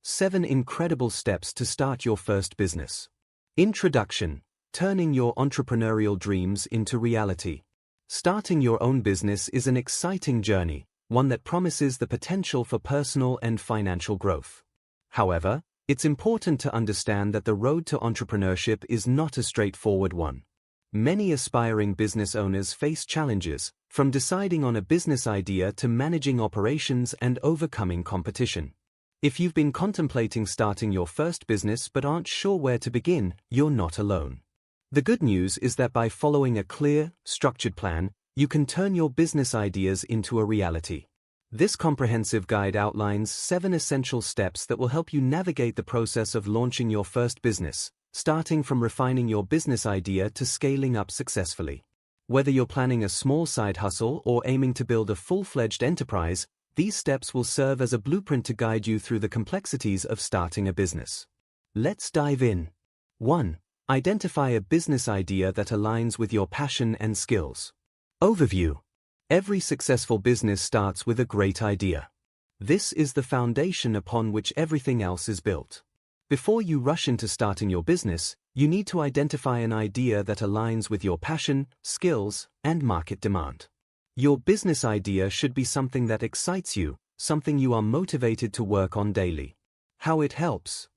7 incredible steps to start your first business. Introduction: turning your entrepreneurial dreams into reality. Starting your own business is an exciting journey, one that promises the potential for personal and financial growth. However, it's important to understand that the road to entrepreneurship is not a straightforward one. Many aspiring business owners face challenges, from deciding on a business idea to managing operations and overcoming competition. If you've been contemplating starting your first business but aren't sure where to begin, you're not alone. The good news is that by following a clear, structured plan, you can turn your business ideas into a reality. This comprehensive guide outlines 7 essential steps that will help you navigate the process of launching your first business, starting from refining your business idea to scaling up successfully. Whether you're planning a small side hustle or aiming to build a full-fledged enterprise, these steps will serve as a blueprint to guide you through the complexities of starting a business. Let's dive in. 1. Identify a business idea that aligns with your passion and skills. Overview. Every successful business starts with a great idea. This is the foundation upon which everything else is built. Before you rush into starting your business, you need to identify an idea that aligns with your passion, skills, and market demand. Your business idea should be something that excites you, something you are motivated to work on daily. How it helps.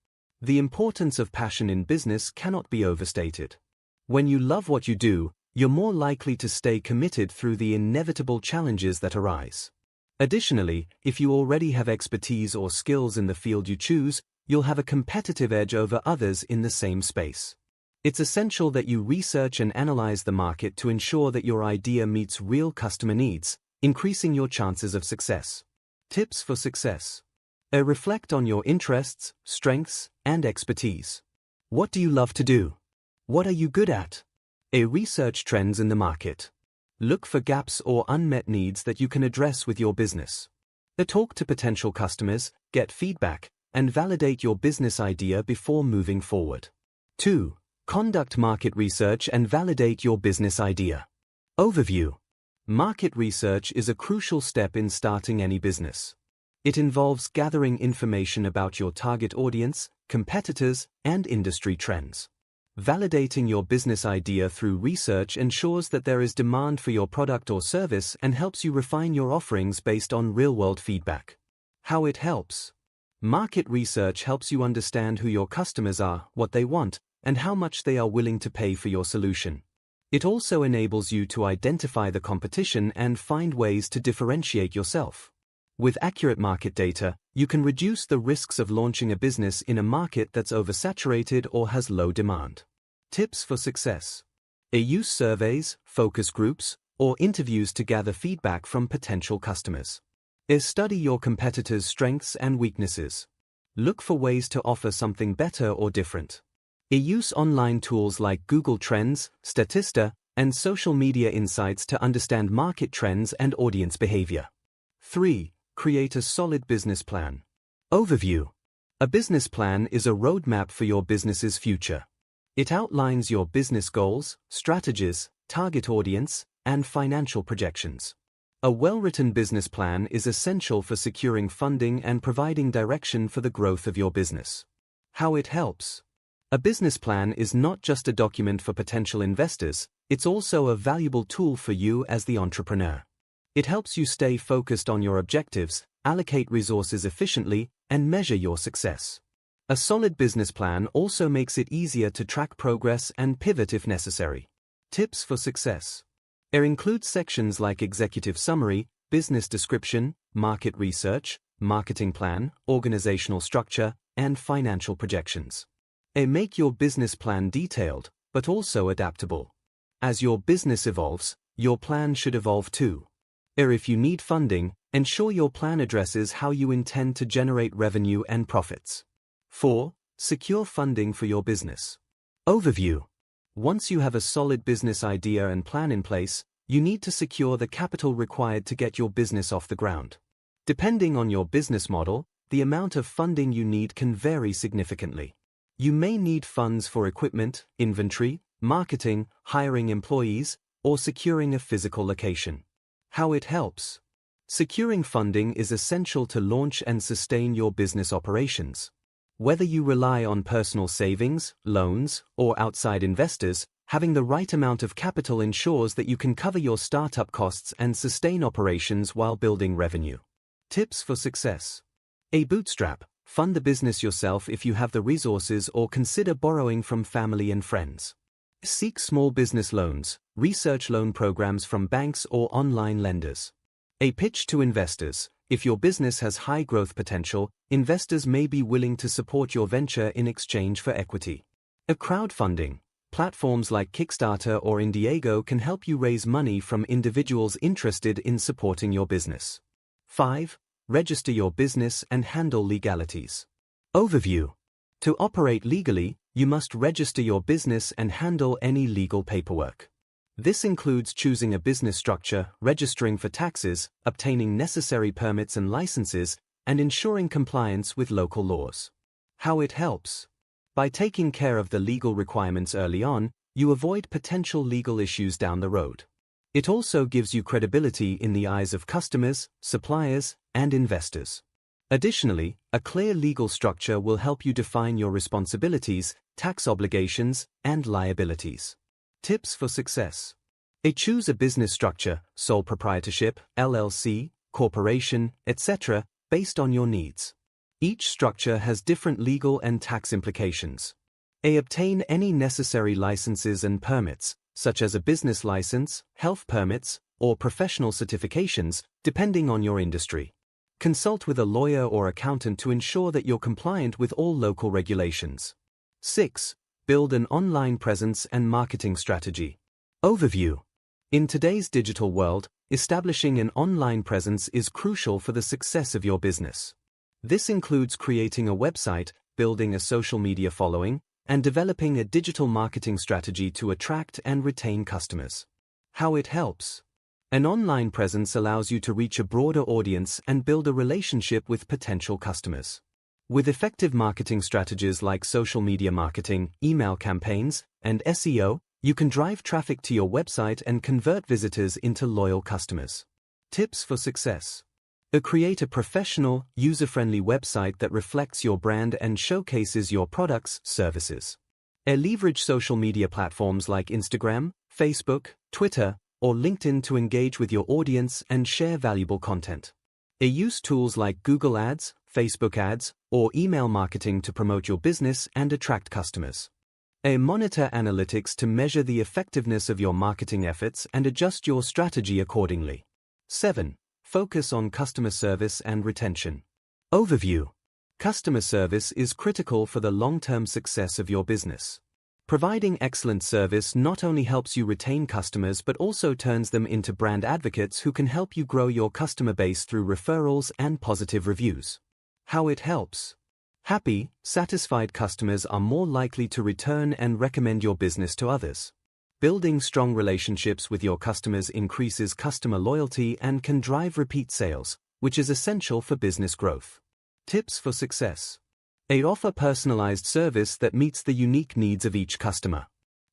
The importance of passion in business cannot be overstated. When you love what you do, you're more likely to stay committed through the inevitable challenges that arise. Additionally, if you already have expertise or skills in the field you choose, you'll have a competitive edge over others in the same space. It's essential that you research and analyze the market to ensure that your idea meets real customer needs, increasing your chances of success. Tips for success. Reflect on your interests, strengths, and expertise. What do you love to do? What are you good at? Research trends in the market. Look for gaps or unmet needs that you can address with your business. Talk to potential customers, get feedback, and validate your business idea before moving forward. 2. Conduct market research and validate your business idea. Overview. Market research is a crucial step in starting any business. It involves gathering information about your target audience, competitors, and industry trends. Validating your business idea through research ensures that there is demand for your product or service and helps you refine your offerings based on real-world feedback. How it helps. Market research helps you understand who your customers are, what they want, and how much they are willing to pay for your solution. It also enables you to identify the competition and find ways to differentiate yourself. With accurate market data, you can reduce the risks of launching a business in a market that's oversaturated or has low demand. Tips for success. Use surveys, focus groups, or interviews to gather feedback from potential customers. Study your competitors' strengths and weaknesses. Look for ways to offer something better or different. Use online tools like Google Trends, Statista, and social media insights to understand market trends and audience behavior. 3. Create a solid business plan. Overview. A business plan is a roadmap for your business's future. It outlines your business goals, strategies, target audience, and financial projections. A well-written business plan is essential for securing funding and providing direction for the growth of your business. How it helps. A business plan is not just a document for potential investors, it's also a valuable tool for you as the entrepreneur. It helps you stay focused on your objectives, allocate resources efficiently, and measure your success. A solid business plan also makes it easier to track progress and pivot if necessary. Tips for success. It includes sections like executive summary, business description, market research, marketing plan, organizational structure, and financial projections. Make your business plan detailed, but also adaptable. As your business evolves, your plan should evolve too. If you need funding, ensure your plan addresses how you intend to generate revenue and profits. 4. Secure funding for your business. Overview. Once you have a solid business idea and plan in place, you need to secure the capital required to get your business off the ground. Depending on your business model, the amount of funding you need can vary significantly. You may need funds for equipment, inventory, marketing, hiring employees, or securing a physical location. How it helps. Securing funding is essential to launch and sustain your business operations. Whether you rely on personal savings, loans, or outside investors, having the right amount of capital ensures that you can cover your startup costs and sustain operations while building revenue. Tips for success. A bootstrap. Fund the business yourself if you have the resources, or consider borrowing from family and friends. Seek small business loans. Research loan programs from banks or online lenders. A pitch to investors. If your business has high growth potential, investors may be willing to support your venture in exchange for equity. A crowdfunding. Platforms like Kickstarter or Indiegogo can help you raise money from individuals interested in supporting your business. 5. Register your business and handle legalities. Overview. To operate legally, you must register your business and handle any legal paperwork. This includes choosing a business structure, registering for taxes, obtaining necessary permits and licenses, and ensuring compliance with local laws. How it helps. By taking care of the legal requirements early on, you avoid potential legal issues down the road. It also gives you credibility in the eyes of customers, suppliers, and investors. Additionally, a clear legal structure will help you define your responsibilities, tax obligations, and liabilities. Tips for success. Choose a business structure, sole proprietorship, LLC, corporation, etc., based on your needs. Each structure has different legal and tax implications. Obtain any necessary licenses and permits, such as a business license, health permits, or professional certifications, depending on your industry. Consult with a lawyer or accountant to ensure that you're compliant with all local regulations. 6. Build an online presence and marketing strategy. Overview. In today's digital world, establishing an online presence is crucial for the success of your business. This includes creating a website, building a social media following, and developing a digital marketing strategy to attract and retain customers. How it helps. An online presence allows you to reach a broader audience and build a relationship with potential customers. With effective marketing strategies like social media marketing, email campaigns, and SEO, you can drive traffic to your website and convert visitors into loyal customers. Tips for success. Create a professional, user-friendly website that reflects your brand and showcases your products, services. Leverage social media platforms like Instagram, Facebook, Twitter, or LinkedIn to engage with your audience and share valuable content. Use tools like Google Ads, Facebook ads, or email marketing to promote your business and attract customers. Monitor analytics to measure the effectiveness of your marketing efforts and adjust your strategy accordingly. 7. Focus on customer service and retention. Overview. Customer service is critical for the long-term success of your business. Providing excellent service not only helps you retain customers but also turns them into brand advocates who can help you grow your customer base through referrals and positive reviews. How it helps. Happy, satisfied customers are more likely to return and recommend your business to others. Building strong relationships with your customers increases customer loyalty and can drive repeat sales, which is essential for business growth. Tips for success. Offer personalized service that meets the unique needs of each customer.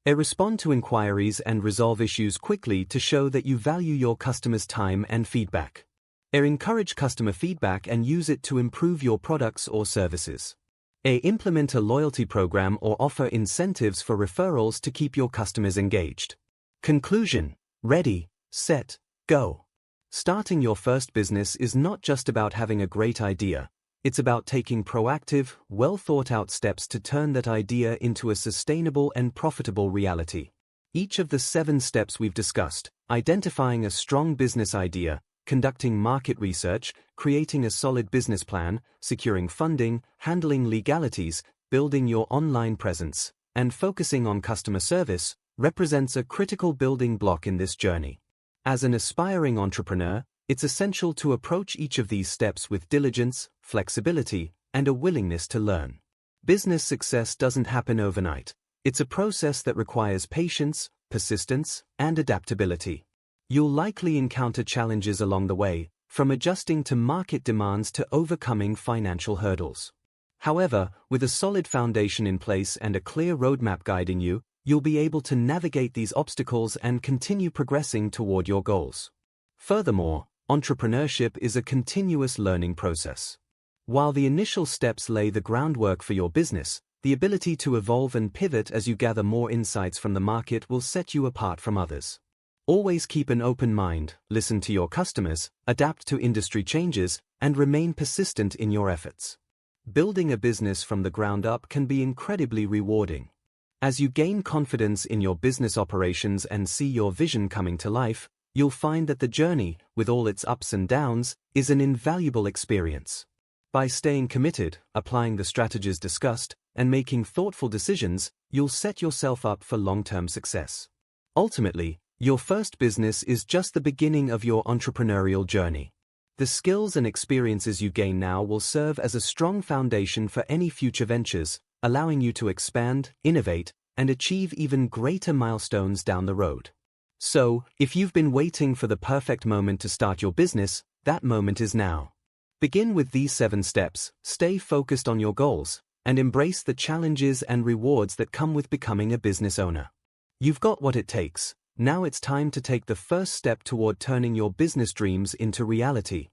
Respond to inquiries and resolve issues quickly to show that you value your customers' time and feedback. Encourage customer feedback and use it to improve your products or services. Implement a loyalty program or offer incentives for referrals to keep your customers engaged. Conclusion. Ready, set, go. Starting your first business is not just about having a great idea. It's about taking proactive, well-thought-out steps to turn that idea into a sustainable and profitable reality. Each of the 7 steps we've discussed, identifying a strong business idea, conducting market research, creating a solid business plan, securing funding, handling legalities, building your online presence, and focusing on customer service, represents a critical building block in this journey. As an aspiring entrepreneur, it's essential to approach each of these steps with diligence, flexibility, and a willingness to learn. Business success doesn't happen overnight. It's a process that requires patience, persistence, and adaptability. You'll likely encounter challenges along the way, from adjusting to market demands to overcoming financial hurdles. However, with a solid foundation in place and a clear roadmap guiding you, you'll be able to navigate these obstacles and continue progressing toward your goals. Furthermore, Entrepreneurship is a continuous learning process. While the initial steps lay the groundwork for your business, the ability to evolve and pivot as you gather more insights from the market will set you apart from others. Always keep an open mind, listen to your customers, adapt to industry changes, and remain persistent in your efforts. Building a business from the ground up can be incredibly rewarding. As you gain confidence in your business operations and see your vision coming to life, you'll find that the journey, with all its ups and downs, is an invaluable experience. By staying committed, applying the strategies discussed, and making thoughtful decisions, you'll set yourself up for long-term success. Ultimately, your first business is just the beginning of your entrepreneurial journey. The skills and experiences you gain now will serve as a strong foundation for any future ventures, allowing you to expand, innovate, and achieve even greater milestones down the road. So, if you've been waiting for the perfect moment to start your business, that moment is now. Begin with these 7 steps, stay focused on your goals, and embrace the challenges and rewards that come with becoming a business owner. You've got what it takes. Now it's time to take the first step toward turning your business dreams into reality.